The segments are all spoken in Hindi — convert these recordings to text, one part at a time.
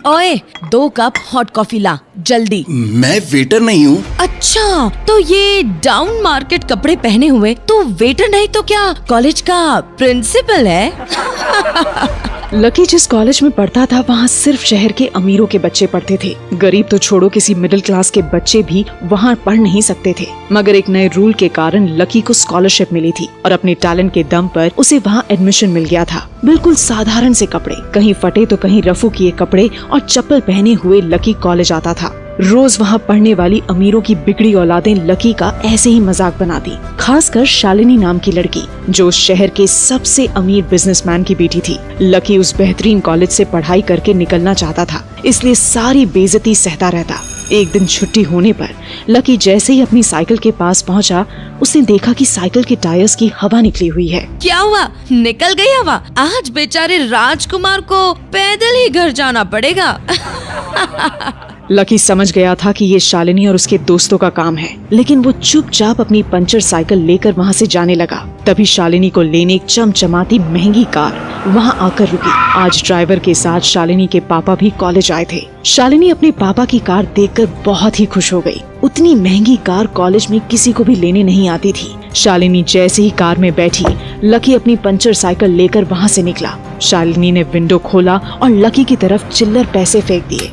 ओए 2 कप हॉट कॉफी ला जल्दी। मैं वेटर नहीं हूँ। अच्छा, तो ये डाउन मार्केट कपड़े पहने हुए तू वेटर नहीं तो क्या कॉलेज का प्रिंसिपल है? लकी जिस कॉलेज में पढ़ता था वहाँ सिर्फ शहर के अमीरों के बच्चे पढ़ते थे। गरीब तो छोड़ो, किसी मिडिल क्लास के बच्चे भी वहाँ पढ़ नहीं सकते थे। मगर एक नए रूल के कारण लकी को स्कॉलरशिप मिली थी और अपने टैलेंट के दम पर उसे वहाँ एडमिशन मिल गया था। बिल्कुल साधारण से कपड़े, कहीं फटे तो कहीं रफू किए कपड़े और चप्पल पहने हुए लकी कॉलेज आता था। रोज वहाँ पढ़ने वाली अमीरों की बिगड़ी औलादें लकी का ऐसे ही मजाक बनाती, खासकर शालिनी नाम की लड़की जो उस शहर के सबसे अमीर बिजनेसमैन की बेटी थी। लकी उस बेहतरीन कॉलेज से पढ़ाई करके निकलना चाहता था, इसलिए सारी बेइज्जती सहता रहता। एक दिन छुट्टी होने पर लकी जैसे ही अपनी साइकिल के पास पहुंचा, उसने देखा कि साइकिल के टायर्स की हवा निकली हुई है। क्या हुआ? निकल गई हवा? आज बेचारे राजकुमार को पैदल ही घर जाना पड़ेगा। लकी समझ गया था कि ये शालिनी और उसके दोस्तों का काम है, लेकिन वो चुपचाप अपनी पंचर साइकिल लेकर वहाँ से जाने लगा। तभी शालिनी को लेने एक चमचमाती महंगी कार वहाँ आकर रुकी। आज ड्राइवर के साथ शालिनी के पापा भी कॉलेज आए थे। शालिनी अपने पापा की कार देखकर बहुत ही खुश हो गई। उतनी महंगी कार कॉलेज में किसी को भी लेने नहीं आती थी। शालिनी जैसे ही कार में बैठी, लकी अपनी पंचर साइकिल लेकर वहाँ से निकला। शालिनी ने विंडो खोला और लकी की तरफ चिल्लर पैसे फेंक दिए।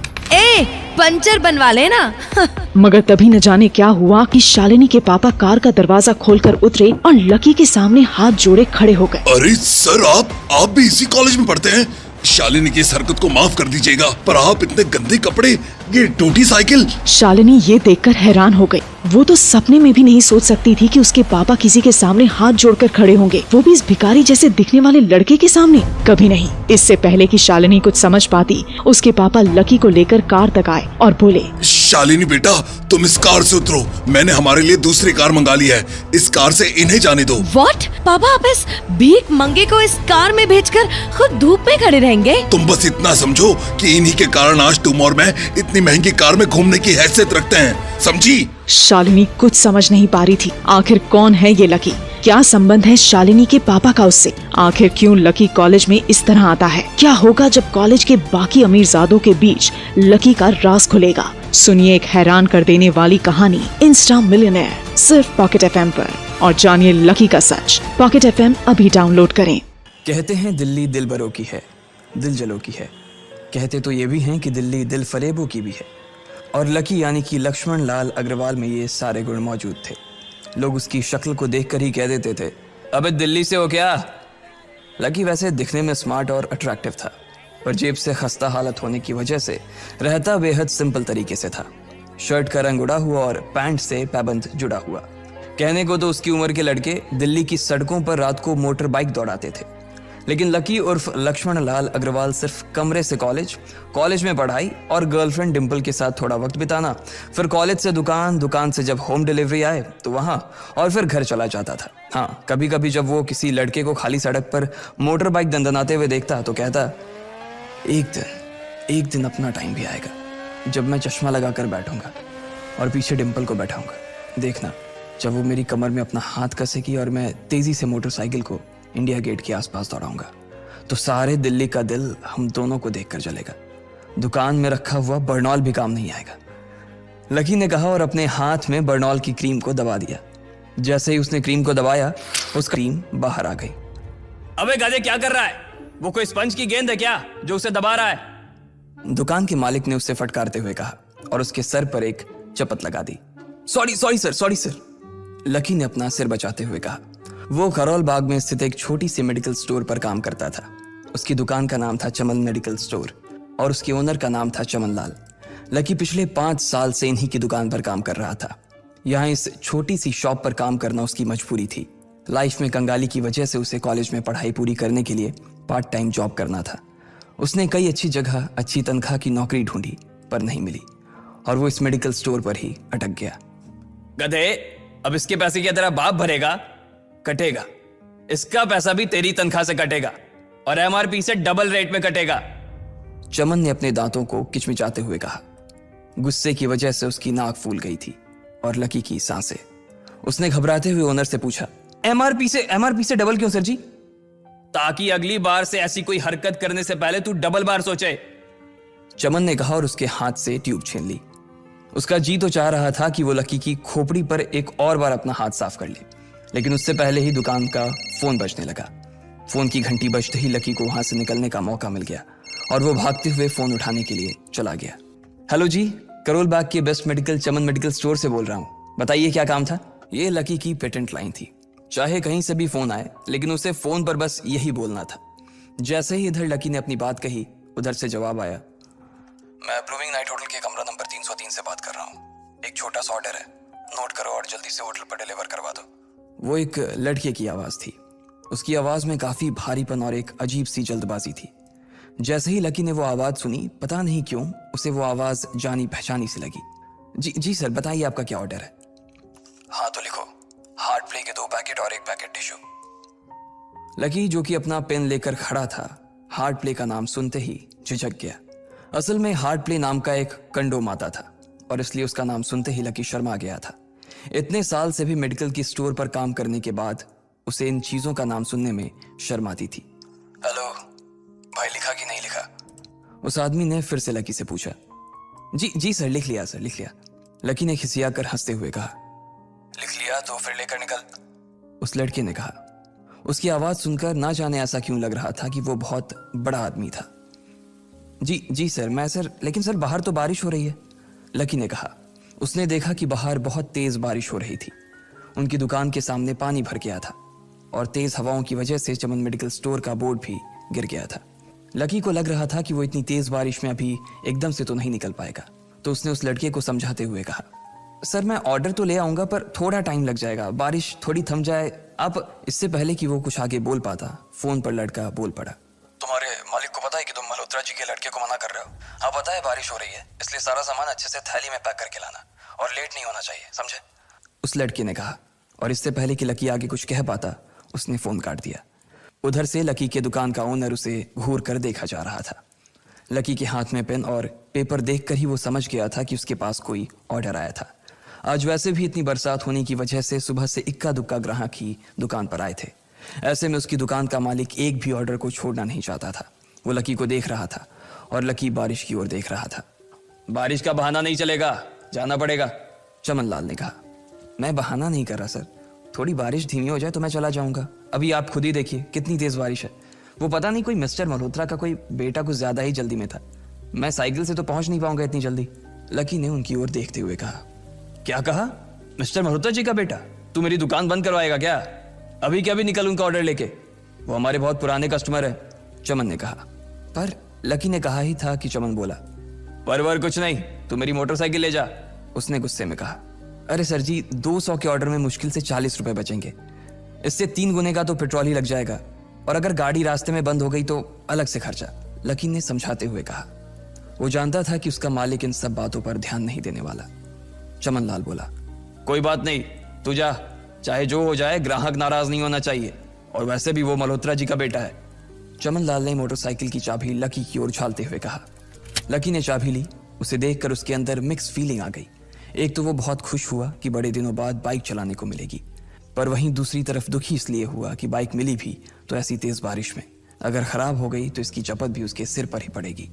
पंचर बनवा लेना। मगर तभी न जाने क्या हुआ कि शालिनी के पापा कार का दरवाजा खोलकर उतरे और लकी के सामने हाथ जोड़े खड़े हो गए। अरे सर, आप भी इसी कॉलेज में पढ़ते हैं? शालिनी की इस हरकत को माफ कर दीजिएगा, पर आप इतने गंदे कपड़े, ये टूटी साइकिल। शालिनी ये देखकर हैरान हो गई। वो तो सपने में भी नहीं सोच सकती थी कि उसके पापा किसी के सामने हाथ जोड़कर खड़े होंगे, वो भी इस भिखारी जैसे दिखने वाले लड़के के सामने। कभी नहीं। इससे पहले कि शालिनी कुछ समझ पाती, उसके पापा लकी को लेकर कार तक आए और बोले, शालिनी बेटा, तुम इस कार से उतरो। मैंने हमारे लिए दूसरी कार मंगा ली है, इस कार से इन्हें जाने दो। व्हाट? पापा आप इस भीख मंगे को इस कार में भेजकर खुद धूप में खड़े रहेंगे? तुम बस इतना समझो कि इन्हीं के कारण आज तुम और मैं इतनी महंगी कार में घूमने की हैसियत रखते हैं, समझी? शालिनी कुछ समझ नहीं पा रही थी। आखिर कौन है ये लकी? क्या संबंध है शालिनी के पापा का उससे? आखिर क्यों लकी कॉलेज में इस तरह आता है? क्या होगा जब कॉलेज के बाकी अमीरजादों के बीच लकी का राज खुलेगा? सुनिए एक हैरान कर देने वाली कहानी इंस्टा मिलियनेयर, सिर्फ पॉकेट एफएम पर, और जानिए लकी का सच। पॉकेट एफएम अभी डाउनलोड करें। कहते हैं दिल्ली दिल बरों की है, दिल जलों की है। कहते तो ये भी हैं कि दिल्ली दिल फरेबों की भी है। और लकी यानी कि लक्ष्मण लाल अग्रवाल में ये सारे गुण मौजूद थे। लोग उसकी शक्ल को देखकर ही कह देते थे, अबे दिल्ली से हो क्या? लकी वैसे दिखने में स्मार्ट और अट्रैक्टिव था, पर जेब से खस्ता हालत होने की वजह से रहता बेहद सिंपल तरीके से था। शर्ट का रंग उड़ा हुआ और पैंट से पैबंद जुड़ा हुआ। कहने को तो उसकी उम्र के लड़के दिल्ली की सड़कों पर रात को मोटर बाइक दौड़ाते थे, लेकिन लकी उर्फ लक्ष्मण लाल अग्रवाल सिर्फ कमरे से कॉलेज में पढ़ाई और गर्लफ्रेंड डिम्पल के साथ थोड़ा वक्त बिताना, फिर कॉलेज से दुकान, दुकान से जब होम डिलीवरी आए तो वहाँ, और फिर घर चला जाता था। हाँ, कभी कभी जब वो किसी लड़के को खाली सड़क पर मोटर बाइक दंदनाते हुए देखता तो कहता, एक दिन अपना टाइम भी आएगा जब मैं चश्मा लगाकर बैठूंगा और पीछे डिम्पल को बैठाऊंगा। देखना जब वो मेरी कमर में अपना हाथ कसेगी और मैं तेजी से मोटरसाइकिल को इंडिया गेट के आसपास दौड़ाऊंगा, तो सारे दिल्ली का दिल हम दोनों को देखकर जलेगा। दुकान में रखा हुआ बर्नॉल भी काम नहीं आएगा। लकी ने कहा और अपने हाथ में बर्नॉल की क्रीम को दबा दिया। जैसे ही उसने क्रीम को दबाया, उस क्रीम बाहर आ गई। अबे गाजे क्या कर रहा है? वो कोई स्पंज की गेंद है क्या जो उसे दबा रहा है? दुकान के मालिक ने उससे फटकारते हुए कहा और उसके सर पर एक चपत लगा दी। Sorry sir. लकी ने अपना सिर बचाते हुए कहा। वो खरौल बाग में स्थित एक छोटी सी मेडिकल स्टोर पर काम करता था। उसकी दुकान का नाम था चमन मेडिकल स्टोर और उसके ओनर का नाम था चमन लाल। लकी पिछले 5 साल से इन्हीं की दुकान पर काम कर रहा था। यहाँ इस छोटी सी शॉप पर काम करना उसकी मजबूरी थी। लाइफ में कंगाली की वजह से उसे कॉलेज में पढ़ाई पूरी करने के लिए पार्ट टाइम जॉब करना था। उसने कई अच्छी जगह अच्छी तनख्वाह की नौकरी ढूंढी पर नहीं मिली और वो इस मेडिकल स्टोर पर ही अटक गया। गधे, अब इसके पैसे क्या तेरा बाप भरेगा? कटेगा। इसका पैसा भी तेरी तनख्वाह से कटेगा और एमआरपी से डबल रेट में कटेगा। चमन ने अपने दांतों को किचमिचाते हुए कहा। गुस्से की वजह से उसकी नाक फूल गई थी और लकी की सांसें। उसने घबराते हुए ओनर से पूछा, एमआरपी से डबल क्यों सर जी? ताकि अगली बार से ऐसी कोई हरकत करने से पहले तू डबल बार सोचे। चमन ने कहा और उसके हाथ से ट्यूब छीन ली। उसका जी तो चाह रहा था कि वो लकी की खोपड़ी पर एक और बार अपना हाथ साफ कर ले, लेकिन उससे पहले ही दुकान का फोन बजने लगा। फोन की घंटी बजते ही लकी को वहां से निकलने का मौका मिल गया और वो भागते हुए फोन उठाने के लिए चला गया। हेलो जी, करोल बाग के बेस्ट मेडिकल चमन मेडिकल स्टोर से बोल रहा हूँ, बताइए क्या काम था। ये लकी की पेटेंट लाइन थी। चाहे कहीं से भी फोन आए, लेकिन उसे फोन पर बस यही बोलना था। जैसे ही इधर लकी ने अपनी बात कही, उधर से जवाब आया, मैं ब्लूमिंग नाइट होटल के कमरा नंबर 303 से बात कर रहा हूँ। एक छोटा सा ऑर्डर है, नोट करो और जल्दी से होटल पर डिलीवर करवा दो। वो एक लड़के की आवाज थी। उसकी आवाज में काफी भारीपन और एक अजीब सी जल्दबाजी थी। जैसे ही लकी ने वो आवाज सुनी, पता नहीं क्यों उसे वो आवाज जानी पहचानी सी लगी। जी सर, बताइए आपका क्या ऑर्डर है। हाँ तो लिखो, हार्ट प्ले के 2 पैकेट और 1 पैकेट टिश्यू। लकी जो कि अपना पेन लेकर खड़ा था, हार्ट प्ले का नाम सुनते ही झिझक गया। असल में हार्ट प्ले नाम का एक कंडोम आता था और इसलिए उसका नाम सुनते ही लकी शर्मा गया था। इतने साल से भी मेडिकल की स्टोर पर काम करने के बाद उसे इन चीजों का नाम सुनने में शर्म आती थी। हेलो भाई, लिखा कि नहीं लिखा? उस आदमी ने फिर से लकी से पूछा। जी सर, लिख लिया सर, लिख लिया। लकी ने खिसिया कर हंसते हुए कहा। लिख लिया तो फिर लेकर निकल, उस लड़के ने कहा। उसकी आवाज सुनकर ना जाने ऐसा क्यों लग रहा था कि वो बहुत बड़ा आदमी था। जी सर, मैं सर, लेकिन सर बाहर तो बारिश हो रही है, लकी ने कहा। उसने देखा कि बाहर बहुत तेज बारिश हो रही थी। उनकी दुकान के सामने पानी भर गया था और तेज हवाओं की वजह से चमन मेडिकल स्टोर का बोर्ड भी गिर गया था। लकी को लग रहा था कि वो इतनी तेज बारिश में अभी एकदम से तो नहीं निकल पाएगा, तो उसने उस लड़के को समझाते हुए कहा, सर मैं ऑर्डर तो ले आऊंगा पर थोड़ा टाइम लग जाएगा, बारिश थोड़ी थम जाए आप। इससे पहले कि वो कुछ आगे बोल पाता, फोन पर लड़का बोल पड़ा। तुम्हारे मालिक को पता है कि तुम मल्होत्रा जी के लड़के को मना कर रहे हो? हाँ पता है, बारिश हो रही है, इसलिए सारा सामान अच्छे से थैली में पैक करके लाना और लेट नहीं होना चाहिए, समझे? उस लड़के ने कहा और इससे पहले कि लकी आगे कुछ कह पाता, उसने फोन काट दिया। उधर से लकी के दुकान का ओनर उसे घूर कर देखा जा रहा था। लकी के हाथ में पेन और पेपर देखकर ही वो समझ गया था कि उसके पास कोई ऑर्डर आया था। आज वैसे भी इतनी बरसात होने की वजह से सुबह से इक्का दुक्का ग्राहक ही दुकान पर आए थे। ऐसे में उसकी दुकान का मालिक एक भी ऑर्डर को छोड़ना नहीं चाहता था। वो लकी को देख रहा था और लकी बारिश की ओर देख रहा था। बारिश का बहाना नहीं चलेगा, जाना पड़ेगा, चमन लाल ने कहा। मैं बहाना नहीं कर रहा सर, थोड़ी बारिश धीमी हो जाए तो मैं चला जाऊंगा। अभी आप खुद ही देखिए कितनी तेज बारिश है। वो पता नहीं कोई मिस्टर मल्होत्रा का कोई बेटा कुछ ज्यादा ही जल्दी में था, मैं साइकिल से तो पहुंच नहीं पाऊंगा इतनी जल्दी। लकी ने उनकी ओर देखते हुए कहा। क्या कहा? मिस्टर मल्होत्रा जी का बेटा? तू मेरी दुकान बंद करवाएगा क्या? अभी क्या भी निकल उनका ऑर्डर लेके, वो हमारे बहुत पुराने कस्टमर है, चमन ने कहा। पर लकी ने कहा ही था कि चमन बोला। पर कुछ नहीं, तू मेरी मोटरसाइकिल ले जा, उसने गुस्से में कहा। अरे सर जी, 200 के ऑर्डर में मुश्किल से 40 रुपए बचेंगे, इससे 3 गुने का तो पेट्रोल ही लग जाएगा, और अगर गाड़ी रास्ते में बंद हो गई तो अलग से खर्चा, लकी ने समझाते हुए कहा। वो जानता था कि उसका मालिक इन सब बातों पर ध्यान नहीं देने वाला। चमन लाल बोला, कोई बात नहीं, तू जा, चाहे जो हो जाए ग्राहक नाराज नहीं होना चाहिए, और वैसे भी वो मल्होत्रा जी का बेटा है। चमन लाल ने मोटरसाइकिल की चाबी लकी की ओर उछालते हुए कहा। लकी ने चाबी ली। उसे देखकर उसके अंदर मिक्स फीलिंग आ गई। एक तो वो बहुत खुश हुआ कि बड़े दिनों बाद बाइक चलाने को मिलेगी, पर वहीं दूसरी तरफ दुखी इसलिए हुआ कि बाइक मिली भी तो ऐसी तेज बारिश में, अगर खराब हो गई तो इसकी चपत भी उसके सिर पर ही पड़ेगी।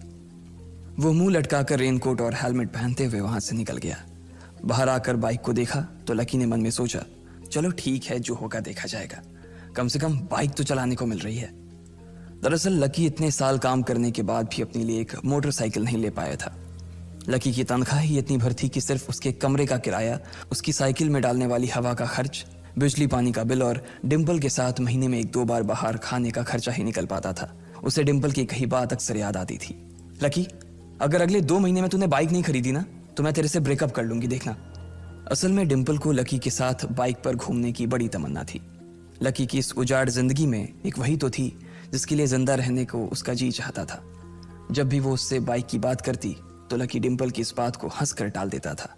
वो मुंह लटकाकर रेनकोट और हेलमेट पहनते हुए वहां से निकल गया। बाहर आकर बाइक को देखा तो लकी ने मन में सोचा, चलो ठीक है, जो होगा देखा जाएगा, कम से कम बाइक तो चलाने को मिल रही है। दरअसल लकी इतने साल काम करने के बाद भी अपने लिए एक मोटरसाइकिल नहीं ले पाया था। लकी की तनख्वाह ही इतनी भर थी कि सिर्फ उसके कमरे का किराया, उसकी साइकिल में डालने वाली हवा का खर्च, बिजली पानी का बिल और डिम्पल के साथ महीने में 1-2 बार बाहर खाने का खर्चा ही निकल पाता था। उसे डिम्पल की कही बात अक्सर याद आती थी। लकी, अगर अगले 2 महीने में तूने बाइक नहीं खरीदी ना तो मैं तेरे से ब्रेकअप कर लूंगी, देखना। असल में डिम्पल को लकी के साथ बाइक पर घूमने की बड़ी तमन्ना थी। लकी की इस उजाड़ जिंदगी में एक वही तो थी जिसके लिए जिंदा रहने को उसका जी चाहता था। जब भी वो उससे बाइक की बात करती तो लकी डिम्पल की इस बात को हंसकर टाल देता था।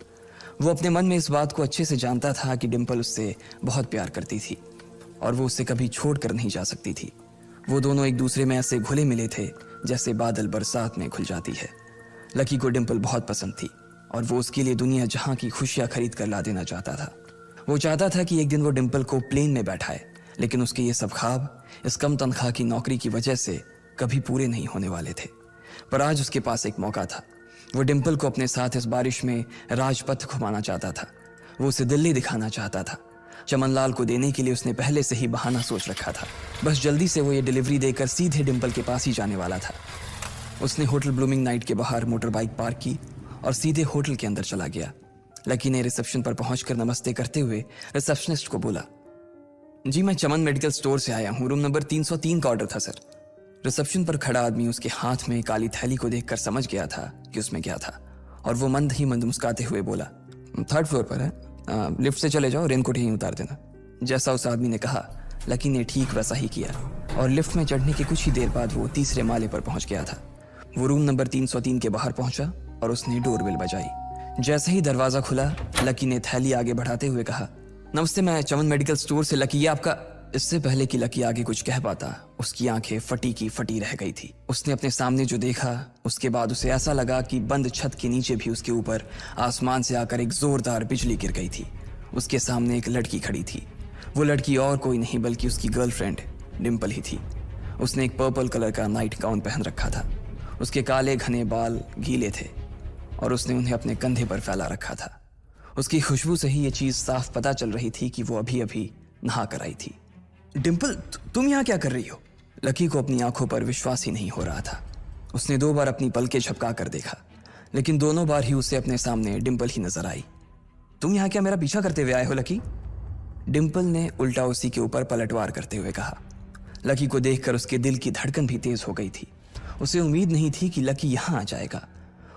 वो अपने मन में इस बात को अच्छे से जानता था कि डिम्पल उससे बहुत प्यार करती थी और वो उससे कभी छोड़ कर नहीं जा सकती थी। वो दोनों एक दूसरे में ऐसे घुले मिले थे जैसे बादल बरसात में घुल जाती है। लकी को डिम्पल बहुत पसंद थी और वो उसके लिए दुनिया जहां की खुशियां खरीद कर ला देना चाहता था। वो चाहता था कि एक दिन वो डिम्पल को प्लेन में बैठाए, लेकिन उसके ये सब ख्वाब इस कम तनख्वाह की नौकरी की वजह से कभी पूरे नहीं होने वाले थे। पर आज उसके पास एक मौका था। वो डिम्पल को अपने साथ इस बारिश में राजपथ घुमाना चाहता था। वो उसे दिल्ली दिखाना चाहता था। चमनलाल को देने के लिए उसने पहले से ही बहाना सोच रखा था। बस जल्दी से वो ये डिलीवरी देकर सीधे डिम्पल के पास ही जाने वाला था। उसने होटल ब्लूमिंग नाइट के बाहर मोटर बाइक पार्क की और सीधे होटल के अंदर चला गया। लकी ने रिसेप्शन पर पहुंचकर नमस्ते करते हुए रिसेप्शनिस्ट को बोला, जी मैं चमन मेडिकल स्टोर से आया हूँ, रूम नंबर 303 का ऑर्डर था सर। रिसेप्शन पर खड़ा आदमी उसके हाथ में काली थैली को देखकर समझ गया था कि उसमें क्या था और वो मंद ही मंद मुस्कुराते हुए बोला, 3rd फ्लोर पर है, लिफ्ट से चले जाओ, रेनकोट यहीं उतार देना। जैसा उस आदमी ने कहा लकी ने ठीक वैसा ही किया और लिफ्ट में चढ़ने के कुछ ही देर बाद वो 3रे माले पर पहुंच गया था। वो रूम नंबर 303 के बाहर पहुंचा और उसने डोरबेल बजाई। जैसे ही दरवाजा खुला लकी ने थैली आगे बढ़ाते हुए कहा, नमस्ते, मैं चमन मेडिकल स्टोर से लकी, ये आपका। इससे पहले कि लकी आगे कुछ कह पाता उसकी आंखें फटी की फटी रह गई थी। उसने अपने सामने जो देखा उसके बाद उसे ऐसा लगा कि बंद छत के नीचे भी उसके ऊपर आसमान से आकर एक जोरदार बिजली गिर गई थी। उसके सामने एक लड़की खड़ी थी। वो लड़की और कोई नहीं बल्कि उसकी गर्लफ्रेंड डिम्पल ही थी। उसने एक पर्पल कलर का नाइट गाउन पहन रखा था। उसके काले घने बाल गीले थे और उसने उन्हें अपने कंधे पर फैला रखा था। उसकी खुशबू से ही ये चीज साफ पता चल रही थी कि वो अभी अभी नहा कर आई थी। डिम्पल, तुम यहाँ क्या कर रही हो? लकी को अपनी आंखों पर विश्वास ही नहीं हो रहा था। उसने 2 बार अपनी पलकें झपका कर देखा, लेकिन दोनों बार ही उसे अपने सामने डिम्पल ही नजर आई। तुम यहाँ क्या मेरा पीछा करते हुए आए हो लकी? डिम्पल ने उल्टा उसी के ऊपर पलटवार करते हुए कहा। लकी को देखकर उसके दिल की धड़कन भी तेज हो गई थी। उसे उम्मीद नहीं थी कि लकी यहाँ आ जाएगा।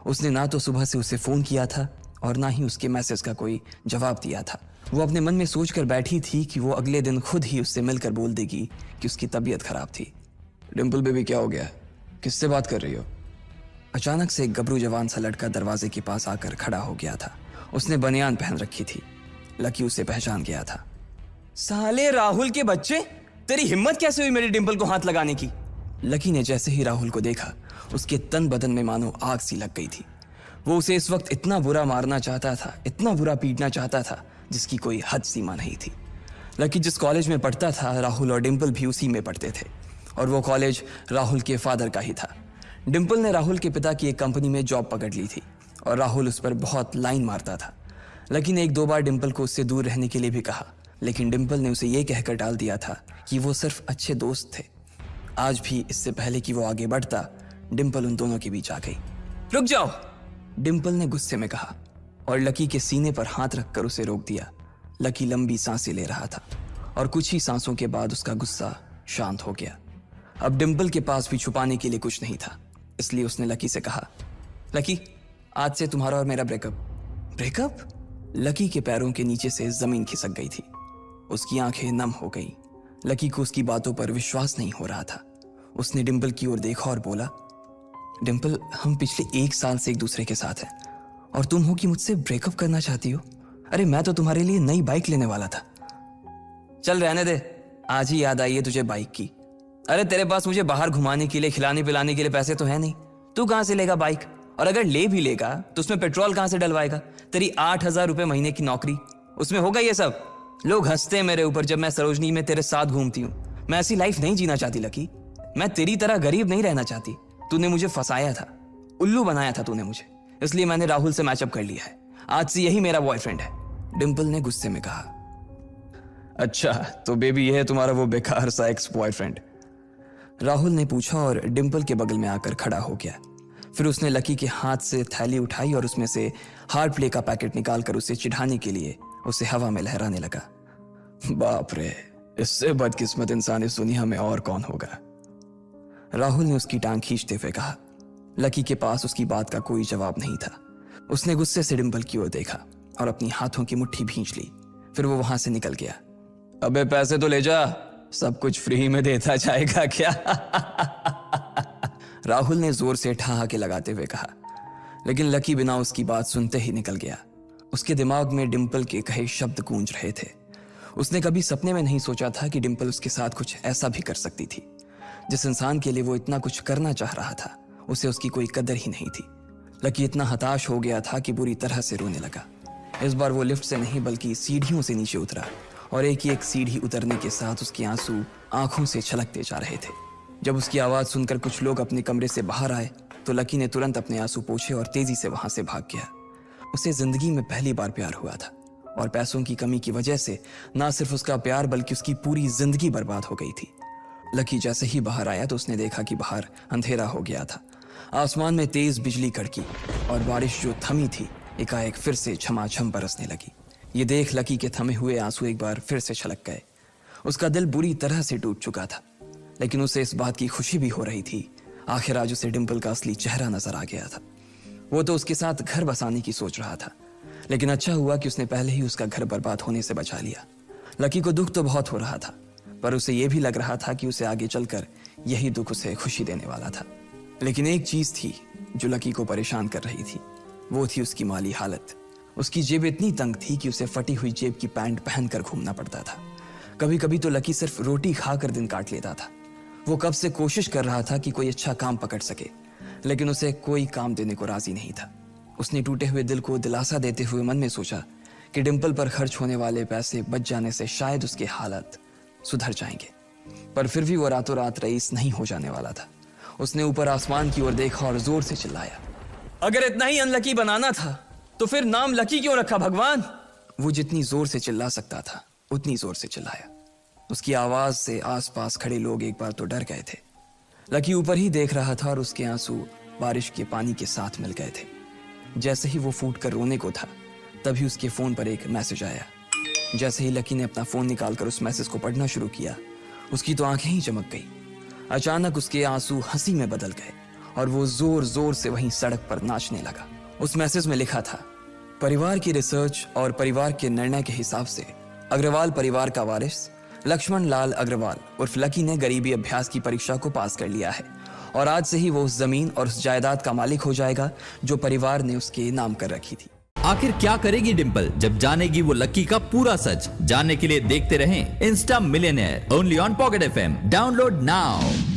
उसने ना तो सुबह से उसे फोन किया था और ना ही उसके मैसेज का कोई जवाब दिया था। वो अपने मन में सोचकर बैठी थी कि वो अगले दिन खुद ही उससे मिलकर बोल देगी कि उसकी तबीयत खराब थी। डिम्पल बेबी, क्या हो गया? किससे बात कर रही हो? अचानक से एक गबरू जवान सा लड़का दरवाजे के पास आकर खड़ा हो गया था। उसने बनियान पहन रखी थी। लकी उसे पहचान गया था। साले राहुल के बच्चे, तेरी हिम्मत कैसे हुई मेरी डिम्पल को हाथ लगाने की? लकी ने जैसे ही राहुल को देखा उसके तन बदन में मानो आग सी लग गई थी। वो उसे इस वक्त इतना बुरा मारना चाहता था, इतना बुरा पीटना चाहता था जिसकी कोई हद सीमा नहीं थी। लकी जिस कॉलेज में पढ़ता था राहुल और डिम्पल भी उसी में पढ़ते थे और वो कॉलेज राहुल के फादर का ही था। डिम्पल ने राहुल के पिता की एक कंपनी में जॉब पकड़ ली थी और राहुल उस पर बहुत लाइन मारता था। लकी ने 1-2 बार डिम्पल को उससे दूर रहने के लिए भी कहा, लेकिन डिम्पल ने उसे ये कहकर टाल दिया था कि वो सिर्फ अच्छे दोस्त थे। आज भी इससे पहले कि वो आगे बढ़ता डिम्पल उन दोनों के बीच आ गई। रुक जाओ, डिम्पल ने गुस्से में कहा और लकी के सीने पर हाथ रखकर उसे रोक दिया। लकी लंबी सांसें ले रहा था और कुछ ही सांसों के बाद उसका गुस्सा शांत हो गया। अब डिम्पल के पास भी छुपाने के लिए कुछ नहीं था, इसलिए उसने लकी से कहा, लकी, आज से तुम्हारा और मेरा ब्रेकअप। ब्रेकअप? लकी के पैरों के नीचे से जमीन खिसक गई थी। उसकी आंखें नम हो गई। लकी को उसकी बातों पर विश्वास नहीं हो रहा था। उसने डिम्पल की ओर देखा और बोला, डिम्पल, हम पिछले 1 साल से एक दूसरे के साथ हैं और तुम हो कि मुझसे ब्रेकअप करना चाहती हो? अरे मैं तो तुम्हारे लिए नई बाइक लेने वाला था। चल रहने दे, आज ही याद आई है तुझे बाइक की। अरे तेरे पास मुझे बाहर घुमाने के लिए, खिलाने पिलाने के लिए पैसे तो है नहीं, तू कहां से लेगा बाइक? और अगर ले भी लेगा तो उसमें पेट्रोल कहां से डलवाएगा? तेरी 8,000 रुपए महीने की नौकरी, उसमें होगा ये सब? लोग हंसते हैं मेरे ऊपर जब मैं सरोजनी में तेरे साथ घूमती हूँ। मैं ऐसी लाइफ नहीं जीना चाहती लकी। मैं तेरी तरह गरीब नहीं रहना चाहती। तूने मुझे फंसाया था, उल्लू बनाया था तूने मुझे, इसलिए मैंने राहुल से मैचअप कर लिया है। आज से यही मेरा बॉयफ्रेंड है, डिम्पल ने गुस्से में कहा। अच्छा, तो बेबी ये है तुम्हारा वो बेकार सा एक्स बॉयफ्रेंड? राहुल ने पूछा और डिम्पल के बगल में आकर खड़ा हो गया। फिर उसने लकी के हाथ से थैली उठाई और उसमें से हार्ड प्ले का पैकेट निकालकर उसे चिढ़ाने के लिए उसे हवा में लहराने लगा। बाप रे, इससे बदकिस्मत इंसान इस दुनिया में और कौन होगा? राहुल ने उसकी टांग खींचते हुए कहा। लकी के पास उसकी बात का कोई जवाब नहीं था। उसने गुस्से से डिम्पल की ओर देखा और अपनी हाथों की मुट्ठी भींच ली। फिर वो वहां से निकल गया। अबे पैसे तो ले जा, सब कुछ फ्री में देता जाएगा क्या? राहुल ने जोर से ठहाके लगाते हुए कहा, लेकिन लकी बिना उसकी बात सुनते ही निकल गया। उसके दिमाग में डिम्पल के कहे शब्द गूंज रहे थे। उसने कभी सपने में नहीं सोचा था कि डिम्पल उसके साथ कुछ ऐसा भी कर सकती थी। जिस इंसान के लिए वो इतना कुछ करना चाह रहा था उसे उसकी कोई कदर ही नहीं थी। लकी इतना हताश हो गया था कि बुरी तरह से रोने लगा। इस बार वो लिफ्ट से नहीं बल्कि सीढ़ियों से नीचे उतरा और एक सीढ़ी उतरने के साथ उसके आंसू आंखों से छलकते जा रहे थे। जब उसकी आवाज सुनकर कुछ लोग अपने कमरे से बाहर आए तो लकी ने तुरंत अपने आंसू पोंछे और तेजी से वहां से भाग गया। उसे जिंदगी में पहली बार प्यार हुआ था और पैसों की कमी की वजह से ना सिर्फ उसका प्यार बल्कि उसकी पूरी जिंदगी बर्बाद हो गई थी। लकी जैसे ही बाहर आया तो उसने देखा कि बाहर अंधेरा हो गया था। आसमान में तेज बिजली कड़की और बारिश जो थमी थी एकाएक फिर से झमाझम बरसने लगी। ये देख लकी के थमे हुए आंसू एक बार फिर से छलक गए। उसका दिल बुरी तरह से टूट चुका था, लेकिन उसे इस बात की खुशी भी हो रही थी। आखिर आज उसे डिंपल का असली चेहरा नजर आ गया था। वो तो उसके साथ घर बसाने की सोच रहा था, लेकिन अच्छा हुआ कि उसने पहले ही उसका घर बर्बाद होने से बचा लिया। लकी को दुख तो बहुत हो रहा था, पर उसे यह भी लग रहा था कि उसे आगे चलकर यही दुख उसे खुशी देने वाला था। लेकिन एक चीज थी जो लकी को परेशान कर रही थी, वो थी उसकी माली हालत। उसकी जेब इतनी तंग थी कि उसे फटी हुई जेब की पैंट पहनकर घूमना पड़ता था। कभी कभी तो लकी सिर्फ रोटी खाकर दिन काट लेता था। वो कब से कोशिश कर रहा था कि कोई अच्छा काम पकड़ सके, लेकिन उसे कोई काम देने को राजी नहीं था। उसने टूटे हुए दिल को दिलासा देते हुए मन में सोचा कि डिंपल पर खर्च होने वाले पैसे बच जाने से शायद उसके हालत सुधर जाएंगे, पर फिर भी वो रातों रात रईस नहीं हो जाने वाला था। उसने ऊपर आसमान की ओर देखा और जोर से चिल्लाया, अगर इतना ही अनलकी बनाना था तो फिर नाम लकी क्यों रखा भगवान? वो जितनी जोर से चिल्ला सकता था उतनी जोर से चिल्लाया। उसकी आवाज से आसपास खड़े लोग एक बार तो डर गए थे। लकी ऊपर ही देख रहा था और उसके आंसू बारिश के पानी के साथ मिल गए थे। जैसे ही वो फूट कर रोने को था, तभी उसके फोन पर एक मैसेज आया। जैसे ही लकी ने अपना फोन निकालकर उस मैसेज को पढ़ना शुरू किया, उसकी तो आंखें ही चमक गई। अचानक उसके आंसू हंसी में बदल गए और वो जोर जोर से वहीं सड़क पर नाचने लगा। उस मैसेज में लिखा था, परिवार की रिसर्च और परिवार के निर्णय के हिसाब से अग्रवाल परिवार का वारिस लक्ष्मण लाल अग्रवाल उर्फ लकी ने गरीबी अभ्यास की परीक्षा को पास कर लिया है और आज से ही वो उस जमीन और उस जायदाद का मालिक हो जाएगा जो परिवार ने उसके नाम कर रखी थी। आखिर क्या करेगी डिंपल जब जानेगी वो लकी का पूरा सच? जानने के लिए देखते रहें Insta millionaire only on pocket FM। Download now.